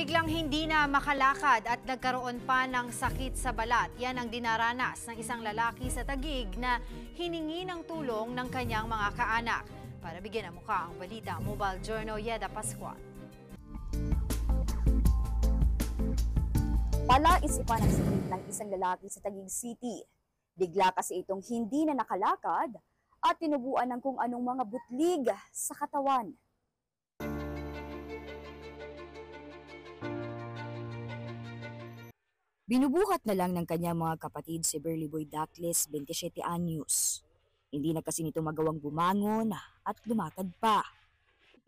Biglang hindi na makalakad at nagkaroon pa ng sakit sa balat. Yan ang dinaranas ng isang lalaki sa Taguig na hiningi ng tulong ng kanyang mga kaanak. Para bigyan ng mukha ang balita, Mobile Journal Yeda Pascual. Palaisipan ang sakit ng isang lalaki sa Taguig City. Bigla kasi itong hindi na nakalakad at tinubuan ng kung anong mga butlig sa katawan. Binubuhat na lang ng kanyang mga kapatid si Berliboy Dacles, 27 anyos. Hindi na kasi nito magawang bumangon at lumakad pa.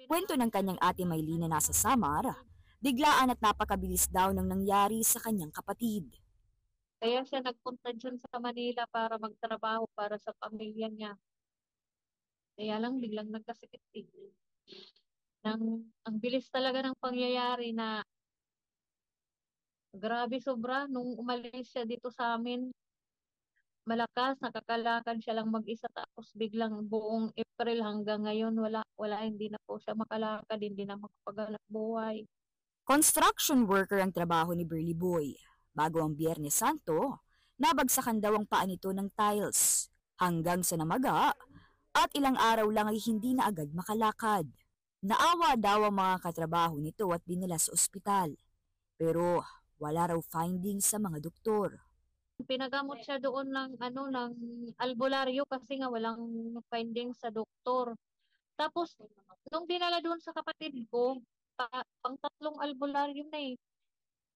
Kwento ng kanyang ate Maylina na nasa Samar, biglaan at napakabilis daw ng nangyari sa kanyang kapatid. Kaya siya nagpunta dyan sa Manila para magtrabaho para sa pamilya niya. Kaya lang biglang nagkasakit eh. Ang bilis talaga ng pangyayari na grabe sobra nung umalis siya dito sa amin. Malakas, nakakalakad siya lang mag-isa tapos biglang buong April hanggang ngayon wala hindi na po siya makalakad, hindi na makapaghanap buhay. Construction worker ang trabaho ni Berliboy. Bago ang Biyernes Santo, nabagsakan daw ang paa nito ng tiles hanggang sa namaga at ilang araw lang ay hindi na agad makalakad. Naawa daw ang mga katrabaho nito at dinala sa ospital. Pero wala raw findings sa mga doktor. Pinagamot siya doon ng albularyo kasi nga walang findings sa doktor. Tapos nung dinala doon sa kapatid ko, pang tatlong albularyo na eh.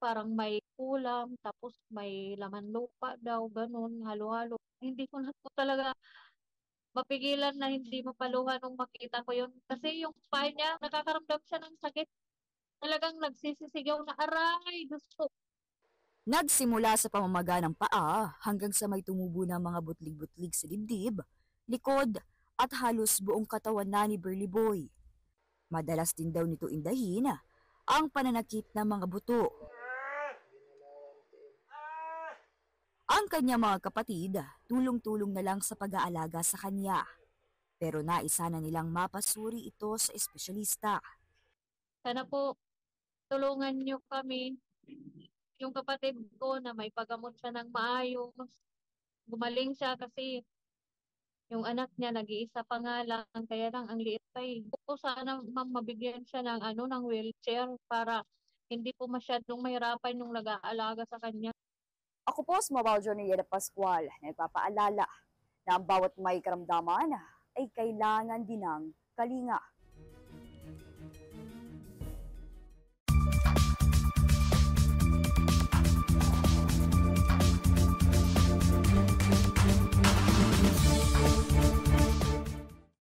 Parang may kulam, tapos may laman lupa daw, ganun, halo-halo. Hindi ko na po talaga mapigilan na hindi mapaluha nung makita ko yun. Kasi yung spine niya, nakakaramdam siya ng sakit. Talagang nagsisisigaw na, aray, gusto. Nagsimula sa pamamaga ng paa hanggang sa may tumubo ng mga butlig-butlig sa dibdib, likod at halos buong katawan na ni Berliboy. Madalas din daw nito indahin ang pananakit ng mga buto. Ang kanyang mga kapatid, tulong-tulong na lang sa pag-aalaga sa kanya. Pero naisa na nilang mapasuri ito sa espesyalista. Sana po, tulungan niyo kami. Yung kapatid ko na may pagamot siya ng maayos. Gumaling siya kasi yung anak niya nag-iisa pa nga lang, kaya lang ang liit pa eh. Gusto sana mabigyan siya ng wheelchair para hindi po masyadong mahirapan yung nag-aalaga sa kanya. Ako po si Mobile Journal Yeda Pascual na nagpapaalala na ang bawat may karamdaman ay kailangan din ng kalinga.